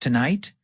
Tonight,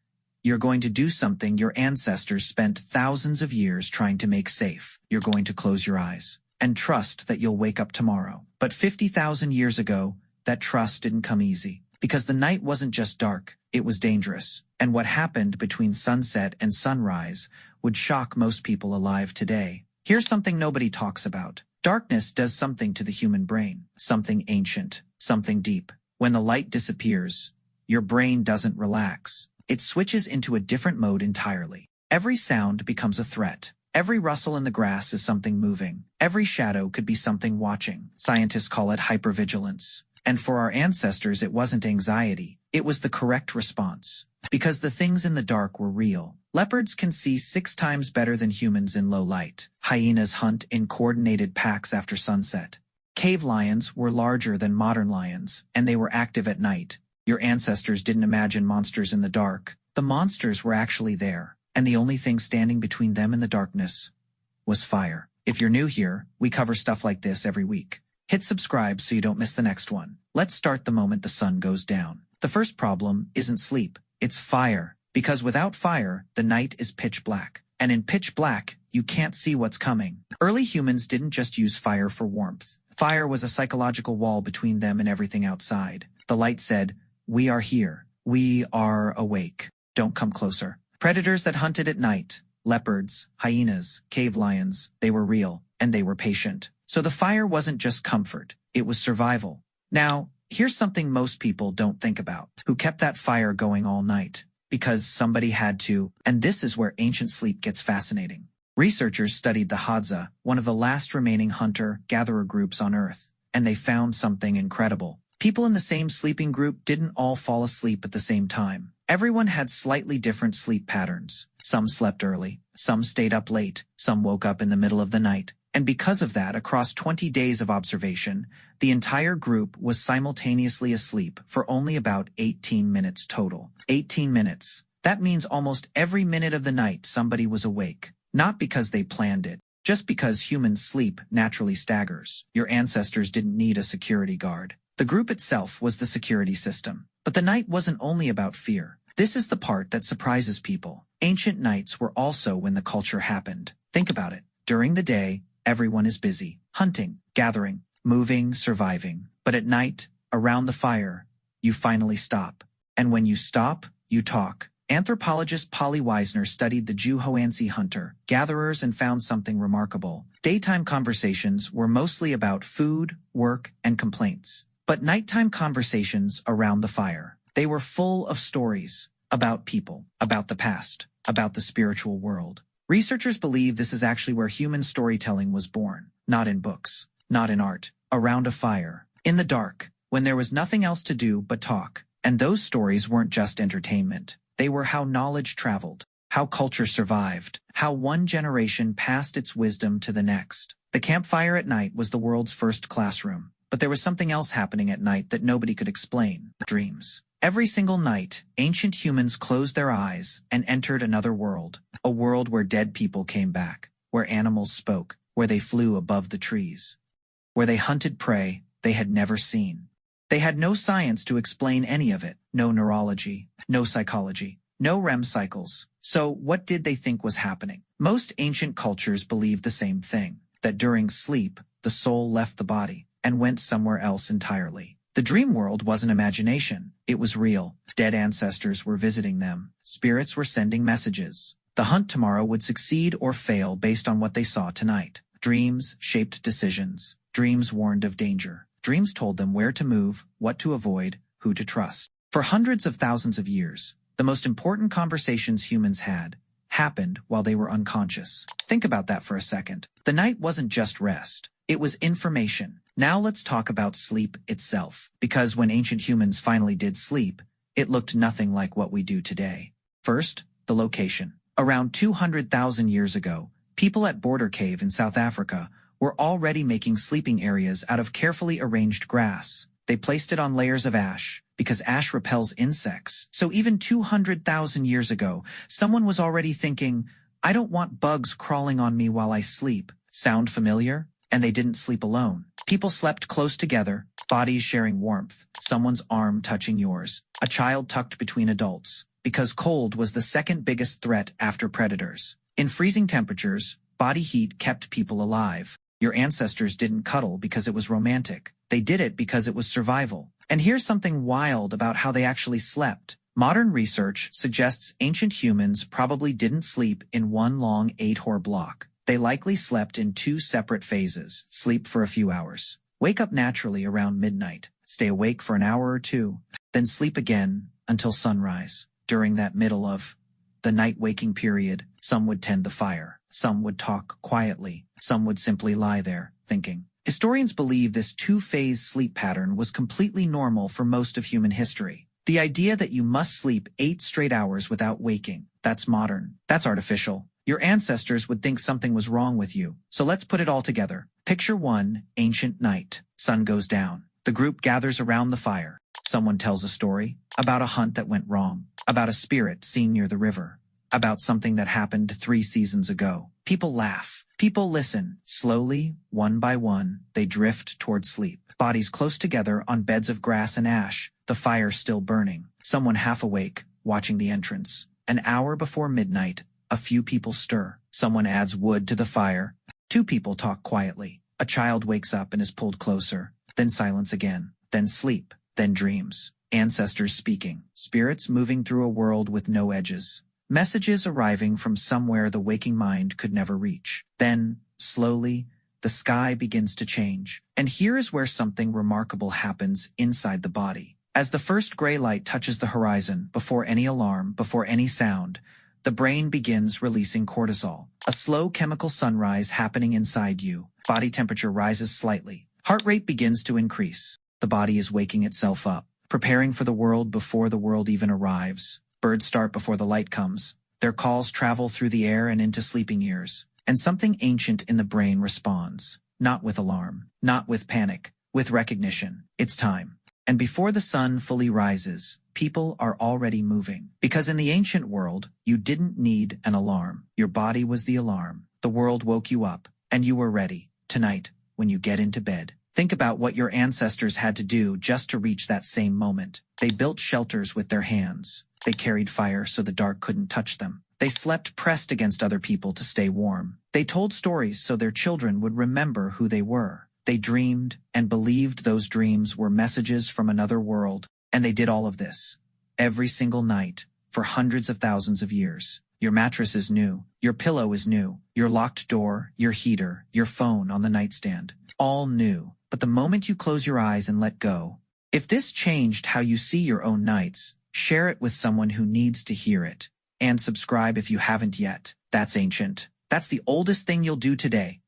you're going to do something your ancestors spent thousands of years trying to make safe. You're going to close your eyes and trust that you'll wake up tomorrow. But 50,000 years ago, that trust didn't come easy. Because the night wasn't just dark, it was dangerous. And what happened between sunset and sunrise would shock most people alive today. Here's something nobody talks about. Darkness does something to the human brain. Something ancient, something deep. When the light disappears, your brain doesn't relax. It switches into a different mode entirely. Every sound becomes a threat. Every rustle in the grass is something moving. Every shadow could be something watching. Scientists call it hypervigilance. And for our ancestors, it wasn't anxiety. It was the correct response. Because the things in the dark were real. Leopards can see 6 times better than humans in low light. Hyenas hunt in coordinated packs after sunset. Cave lions were larger than modern lions, and they were active at night. Your ancestors didn't imagine monsters in the dark. The monsters were actually there, and the only thing standing between them and the darkness was fire. If you're new here, we cover stuff like this every week. Hit subscribe so you don't miss the next one. Let's start the moment the sun goes down. The first problem isn't sleep, it's fire. Because without fire, the night is pitch black. And in pitch black, you can't see what's coming. Early humans didn't just use fire for warmth. Fire was a psychological wall between them and everything outside. The light said, "We are here. We are awake. Don't come closer." Predators that hunted at night, leopards, hyenas, cave lions, they were real, and they were patient. So the fire wasn't just comfort, it was survival. Now, here's something most people don't think about. Who kept that fire going all night? Because somebody had to, and this is where ancient sleep gets fascinating. Researchers studied the Hadza, one of the last remaining hunter-gatherer groups on Earth, and they found something incredible. People in the same sleeping group didn't all fall asleep at the same time. Everyone had slightly different sleep patterns. Some slept early, some stayed up late, some woke up in the middle of the night. And because of that, across 20 days of observation, the entire group was simultaneously asleep for only about 18 minutes total. 18 minutes. That means almost every minute of the night somebody was awake. Not because they planned it, just because human sleep naturally staggers. Your ancestors didn't need a security guard. The group itself was the security system. But the night wasn't only about fear. This is the part that surprises people. Ancient nights were also when the culture happened. Think about it. During the day, everyone is busy, hunting, gathering, moving, surviving. But at night, around the fire, you finally stop. And when you stop, you talk. Anthropologist Polly Weisner studied the Juhoansi hunter-gatherers and found something remarkable. Daytime conversations were mostly about food, work, and complaints. But nighttime conversations around the fire, they were full of stories about people, about the past, about the spiritual world. Researchers believe this is actually where human storytelling was born, not in books, not in art, around a fire, in the dark, when there was nothing else to do but talk. And those stories weren't just entertainment. They were how knowledge traveled, how culture survived, how one generation passed its wisdom to the next. The campfire at night was the world's first classroom. But there was something else happening at night that nobody could explain. Dreams. Every single night, ancient humans closed their eyes and entered another world. A world where dead people came back, where animals spoke, where they flew above the trees, where they hunted prey they had never seen. They had no science to explain any of it, no neurology, no psychology, no REM cycles. So what did they think was happening? Most ancient cultures believed the same thing, that during sleep, the soul left the body and went somewhere else entirely. The dream world wasn't imagination, it was real. Dead ancestors were visiting them. Spirits were sending messages. The hunt tomorrow would succeed or fail based on what they saw tonight. Dreams shaped decisions. Dreams warned of danger. Dreams told them where to move, what to avoid, who to trust. For hundreds of thousands of years, the most important conversations humans had happened while they were unconscious. Think about that for a second. The night wasn't just rest. It was information. Now let's talk about sleep itself. Because when ancient humans finally did sleep, it looked nothing like what we do today. First, the location. Around 200,000 years ago, people at Border Cave in South Africa were already making sleeping areas out of carefully arranged grass. They placed it on layers of ash, because ash repels insects. So even 200,000 years ago, someone was already thinking, I don't want bugs crawling on me while I sleep. Sound familiar? And they didn't sleep alone. People slept close together, bodies sharing warmth, someone's arm touching yours, a child tucked between adults. because cold was the second biggest threat after predators. In freezing temperatures, body heat kept people alive. Your ancestors didn't cuddle because it was romantic. They did it because it was survival. And here's something wild about how they actually slept. Modern research suggests ancient humans probably didn't sleep in one long 8-hour block. They likely slept in 2 separate phases. Sleep for a few hours. Wake up naturally around midnight. Stay awake for an hour or 2. Then sleep again until sunrise. During that middle of the night waking period, some would tend the fire. Some would talk quietly. Some would simply lie there, thinking. Historians believe this 2-phase sleep pattern was completely normal for most of human history. The idea that you must sleep 8 straight hours without waking, that's modern. That's artificial. Your ancestors would think something was wrong with you. So let's put it all together. Picture 1, ancient night. Sun goes down. The group gathers around the fire. Someone tells a story about a hunt that went wrong, about a spirit seen near the river, about something that happened 3 seasons ago. People laugh. People listen. Slowly, one by one, they drift toward sleep. Bodies close together on beds of grass and ash, the fire still burning. Someone half awake, watching the entrance. An hour before midnight, a few people stir. Someone adds wood to the fire. 2 people talk quietly. A child wakes up and is pulled closer. Then silence again. Then sleep. Then dreams. Ancestors speaking. Spirits moving through a world with no edges. Messages arriving from somewhere the waking mind could never reach. Then, slowly, the sky begins to change. And here is where something remarkable happens inside the body. As the first gray light touches the horizon, before any alarm, before any sound, the brain begins releasing cortisol. A slow chemical sunrise happening inside you. Body temperature rises slightly. Heart rate begins to increase. The body is waking itself up, preparing for the world before the world even arrives. Birds start before the light comes. Their calls travel through the air and into sleeping ears. And something ancient in the brain responds. Not with alarm, not with panic, with recognition. It's time. And before the sun fully rises, people are already moving. Because in the ancient world, you didn't need an alarm. Your body was the alarm. The world woke you up, and you were ready. Tonight, when you get into bed, think about what your ancestors had to do just to reach that same moment. They built shelters with their hands. They carried fire so the dark couldn't touch them. They slept pressed against other people to stay warm. They told stories so their children would remember who they were. They dreamed and believed those dreams were messages from another world. And they did all of this every single night for hundreds of thousands of years. Your mattress is new. Your pillow is new. Your locked door, your heater, your phone on the nightstand. All new. But the moment you close your eyes and let go, if this changed how you see your own nights, share it with someone who needs to hear it. And subscribe if you haven't yet. That's ancient. That's the oldest thing you'll do today.